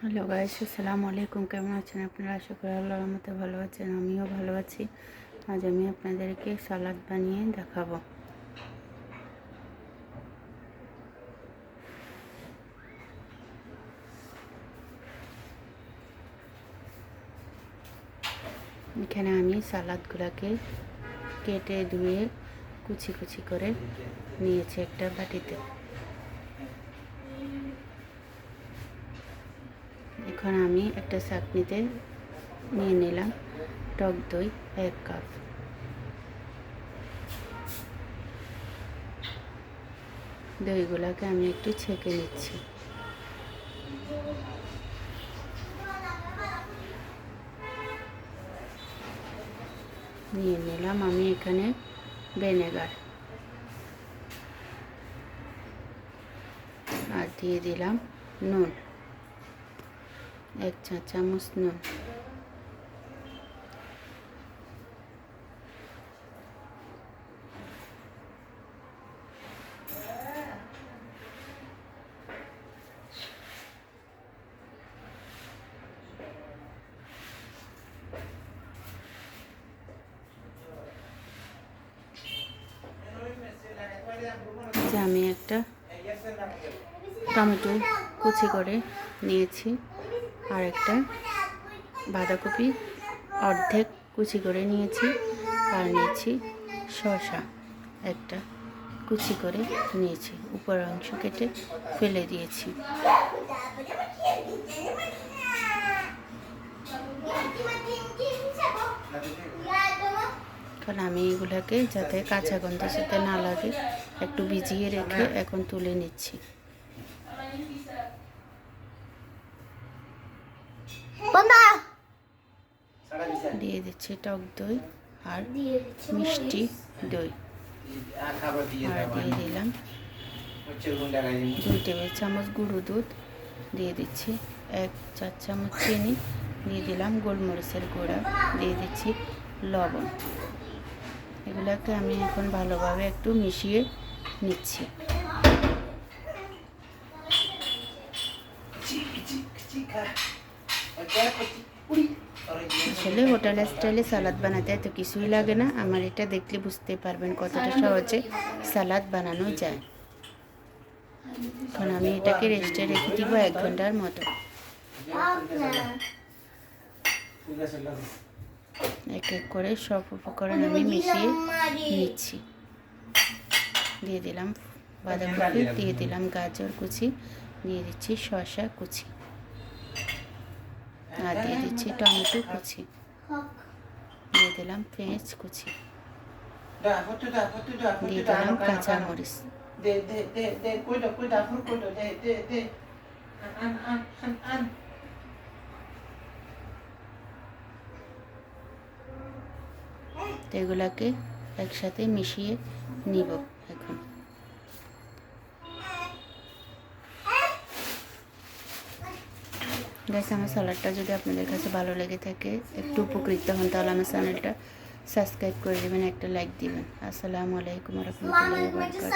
Hello guys, আসসালামু আলাইকুম। কেমন আছেন আপনারা? আশা করি আল্লাহর রহমতে ভালো আছেন। আমিও ভালো আছি। আজ আমি আপনাদেরকে সালাদ বানিয়ে দেখাবো। এখানে আমি সালাদগুলোকে কেটে ধুয়ে কুচি কুচি করে নিয়েছি একটা বাটিতে। এখন আমি একটা চাটনিতে নিয়ে নিলাম টক দই 1 কাপ। দইগুলোকে আমি একটু ছেঁকে নিচ্ছি। নিয়ে নিলাম আমি এখানে ভিনেগার, আর দিয়ে দিলাম নুন, 1 চা চামচ নুন। আমি একটা টমেটো কুচি করে নিয়েছি, আর একটা বাঁধাকপি অর্ধেক কুচি করে নিয়েছি, আর নিয়েছি শসা একটা কুচি করে নিয়েছি, উপরের অংশ কেটে ফেলে দিয়েছি। কারণ আমি এগুলাকে যাতে কাঁচা গন্ধের সাথে না লাগে একটু ভিজিয়ে রেখে এখন তুলে নিচ্ছি। দিয়ে দিচ্ছি টক দই আর মিষ্টি দই, আর দিয়ে দিলাম 2 টেবিল চামচ গুঁড়ো দুধ, দিয়ে দিচ্ছি 1 চা চামচ চিনি, দিয়ে দিলাম গোলমরিচের গুঁড়া, দিয়ে দিচ্ছি লবণ। এগুলোকে আমি এখন ভালোভাবে একটু মিশিয়ে নিচ্ছি। আসলে হোটেল স্টাইলে সালাদ বানাতে এত কিছুই লাগে না। আমার এটা দেখলে বুঝতে পারবেন কতটা সহজে সালাদ বানানো যায়। এখন আমি এটাকে রেস্টে রেখে দিব 1 ঘন্টার মতো। এক এক করে সব উপকরণ আমি মিশিয়ে নিচ্ছি। দিয়ে দিলাম বাঁধাকপি, দিয়ে দিলাম গাজর কুচি, দিয়ে দিচ্ছি শসা কুচি, আর দিয়ে দিচ্ছি টমেটো কুচি, দিয়ে দিলাম পেঁয়াজ কুচি, দিয়ে দিলাম কাঁচামরিচ। এগুলাকে একসাথে মিশিয়ে নিব এখন। গাইস, আমার সালাডটা যদি আপনাদের কাছে ভালো লেগে থাকে, একটু উপকৃত হন, তাহলে আমার চ্যানেলটা সাবস্ক্রাইব করে দেবেন, একটা লাইক দিবেন। আসসালামু আলাইকুম ওয়া রাহমাতুল্লাহি ওয়া বারাকাতুহু।